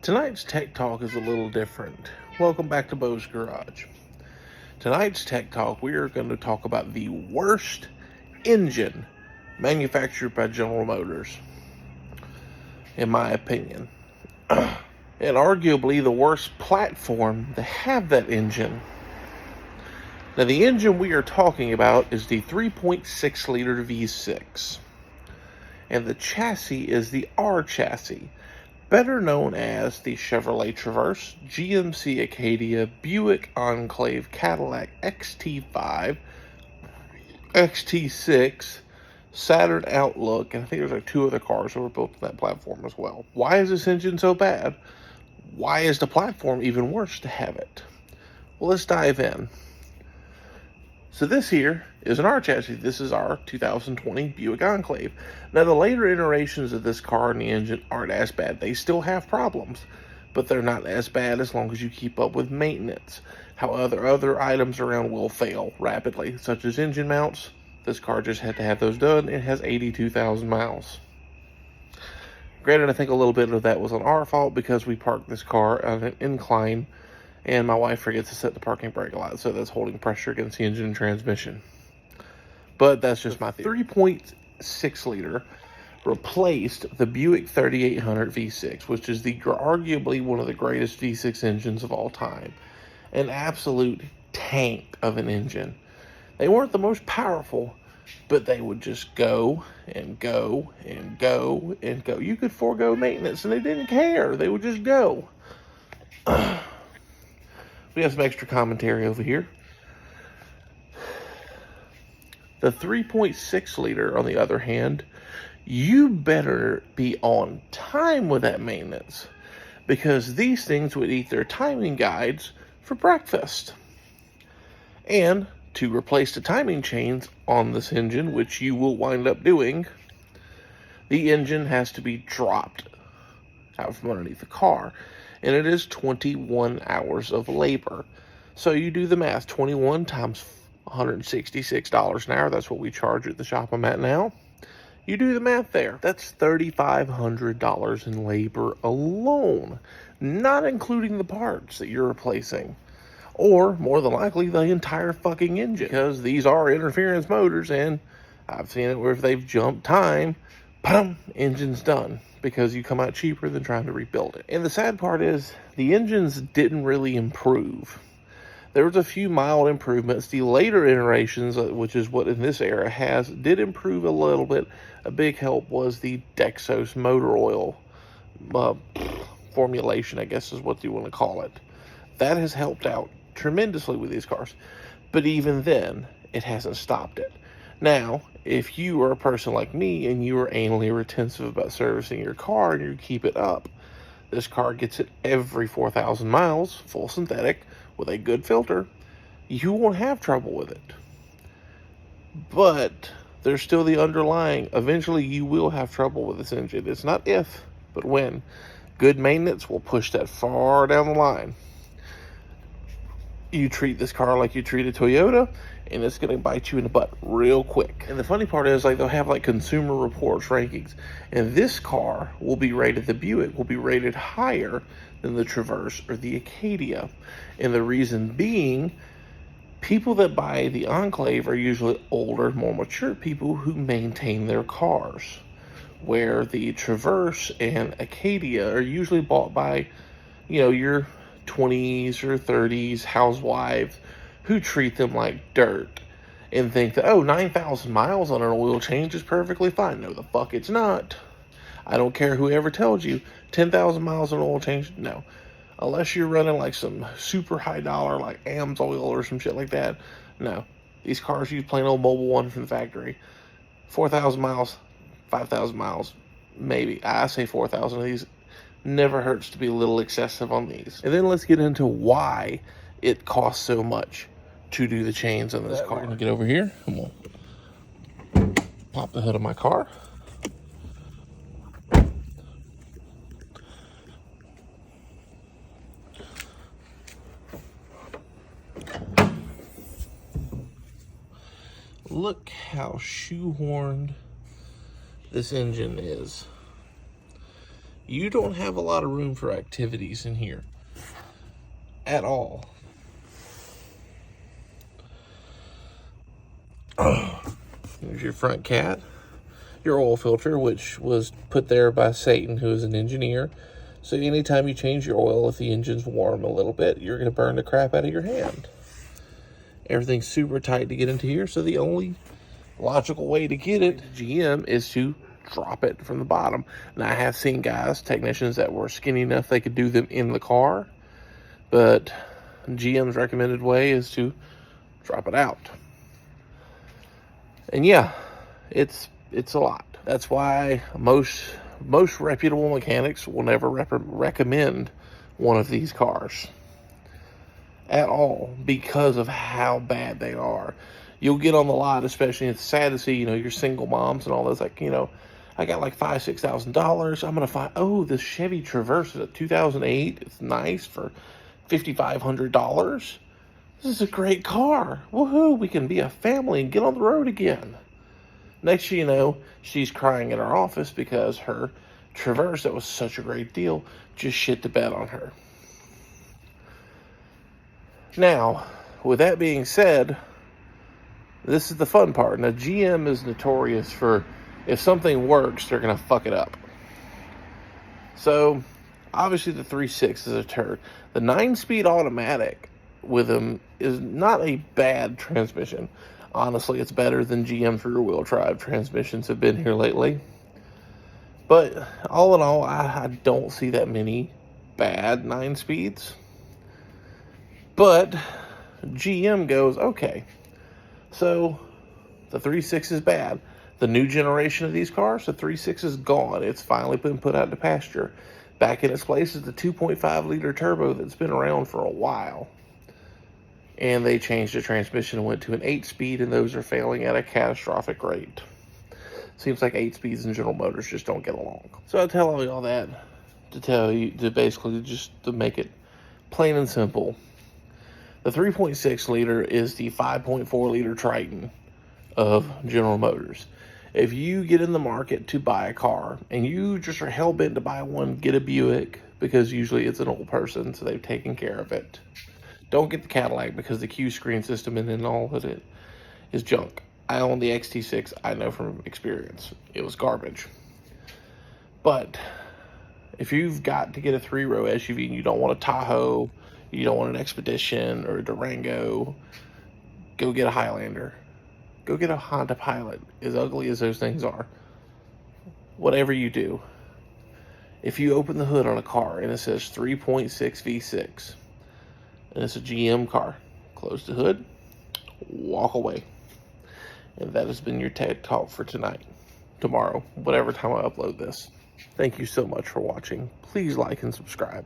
Tonight's Tech Talk is a little different. Welcome back to Bo's Garage. Tonight's Tech Talk, we are going to talk about the worst engine manufactured by General Motors, in my opinion. And arguably the worst platform to have that engine. Now, the engine we are talking about is the 3.6 liter V6. And the chassis is the R chassis, better known as the Chevrolet Traverse, GMC Acadia, Buick Enclave, Cadillac XT5, XT6, Saturn Outlook, and I think there's like 2 other cars that were built on that platform as well. Why is this engine so bad? Why is the platform even worse to have it? Well, let's dive in. So this here is an R chassis. This is our 2020 Buick Enclave. Now, the later iterations of this car and the engine aren't as bad. They still have problems, but they're not as bad as long as you keep up with maintenance. However, other items around will fail rapidly, such as engine mounts. This car just had to have those done. It has 82,000 miles. Granted, I think a little bit of that was on our fault because we parked this car on an incline, and my wife forgets to set the parking brake a lot, so that's holding pressure against the engine and transmission. But that's just my theory. 3.6 liter replaced the Buick 3800 V6, which is arguably one of the greatest V6 engines of all time. An absolute tank of an engine. They weren't the most powerful, but they would just go and go and go and go. You could forego maintenance, and they didn't care. They would just go. We have some extra commentary over here. The 3.6 liter, on the other hand, you better be on time with that maintenance, because these things would eat their timing guides for breakfast. And to replace the timing chains on this engine, which you will wind up doing, the engine has to be dropped out from underneath the car. And it is 21 hours of labor. So you do the math, 21 times $166 an hour. That's what we charge at the shop I'm at now. You do the math there. That's $3,500 in labor alone, not including the parts that you're replacing. Or, more than likely, the entire fucking engine. Because these are interference motors, and I've seen it where if they've jumped time, boom, engine's done. Because you come out cheaper than trying to rebuild it. And the sad part is, the engines didn't really improve. There was a few mild improvements. The later iterations, which is what in this era has, did improve a little bit. A big help was the Dexos motor oil formulation, I guess is what you want to call it. That has helped out tremendously with these cars. But even then, it hasn't stopped it. Now, if you are a person like me and you are anally retentive about servicing your car and you keep it up, this car gets it every 4,000 miles, full synthetic, with a good filter, you won't have trouble with it. But there's still the underlying, eventually you will have trouble with this engine. It's not if, but when. Good maintenance will push that far down the line. You treat this car like you treat a Toyota, and it's going to bite you in the butt real quick. And the funny part is, like, they'll have like Consumer Reports rankings, and this car will be rated, the Buick will be rated higher than the Traverse or the Acadia. And the reason being, people that buy the Enclave are usually older, more mature people who maintain their cars, where the Traverse and Acadia are usually bought by, your 20s or 30s housewives who treat them like dirt and think that, 9,000 miles on an oil change is perfectly fine. No, the fuck it's not. I don't care whoever tells you 10,000 miles on an oil change. No. Unless you're running like some super high dollar like AMS oil or some shit like that. No. These cars use plain old Mobil 1 from the factory. 4,000 miles, 5,000 miles, maybe. I say 4,000 of these. Never hurts to be a little excessive on these. And then let's get into why it costs so much to do the chains on this car. We're gonna get over here. I'm gonna pop the hood of my car. Look how shoehorned this engine is. You don't have a lot of room for activities in here at all. Here's your front cat, your oil filter, which was put there by Satan, who is an engineer. So anytime you change your oil, if the engine's warm a little bit, you're going to burn the crap out of your hand. Everything's super tight to get into here, so the only logical way to get it, GM, is to drop it from the bottom. And I have seen guys, technicians, that were skinny enough they could do them in the car, but GM's recommended way is to drop it out. And yeah, it's a lot. That's why most reputable mechanics will never recommend one of these cars at all, because of how bad they are. You'll get on the lot, especially, it's sad to see, your single moms and all this, like, I got like $5,000-$6,000. I'm gonna find, oh, this Chevy Traverse is a 2008. It's nice for $5,500. This is a great car. Woohoo! We can be a family and get on the road again. Next thing you know, she's crying in her office because her Traverse, that was such a great deal, just shit the bed on her. Now, with that being said, this is the fun part. Now, GM is notorious for, if something works, they're going to fuck it up. So, obviously the 3.6 is a turd. The 9-speed automatic with them is not a bad transmission. Honestly, it's better than GM's rear-wheel drive transmissions have been here lately. But, all in all, I don't see that many bad 9-speeds. But GM goes, okay, so the 3.6 is bad. The new generation of these cars, the 3.6 is gone. It's finally been put out to pasture. Back in its place is the 2.5-liter turbo that's been around for a while. And they changed the transmission and went to an 8-speed, and those are failing at a catastrophic rate. Seems like 8 speeds and General Motors just don't get along. So I tell all that to tell you, to basically just to make it plain and simple. The 3.6 liter is the 5.4 liter Triton of General Motors. If you get in the market to buy a car and you just are hell-bent to buy one, get a Buick, because usually it's an old person, so they've taken care of it. Don't get the Cadillac, because the Q screen system and all of it is junk. I own the XT6. I know from experience. It was garbage. But if you've got to get a 3-row SUV and you don't want a Tahoe, you don't want an Expedition or a Durango, go get a Highlander. Go get a Honda Pilot, as ugly as those things are. Whatever you do, if you open the hood on a car and it says 3.6 V6, and it's a GM car, close the hood, walk away. And that has been your TED Talk for tonight, tomorrow, whatever time I upload this. Thank you so much for watching. Please like and subscribe.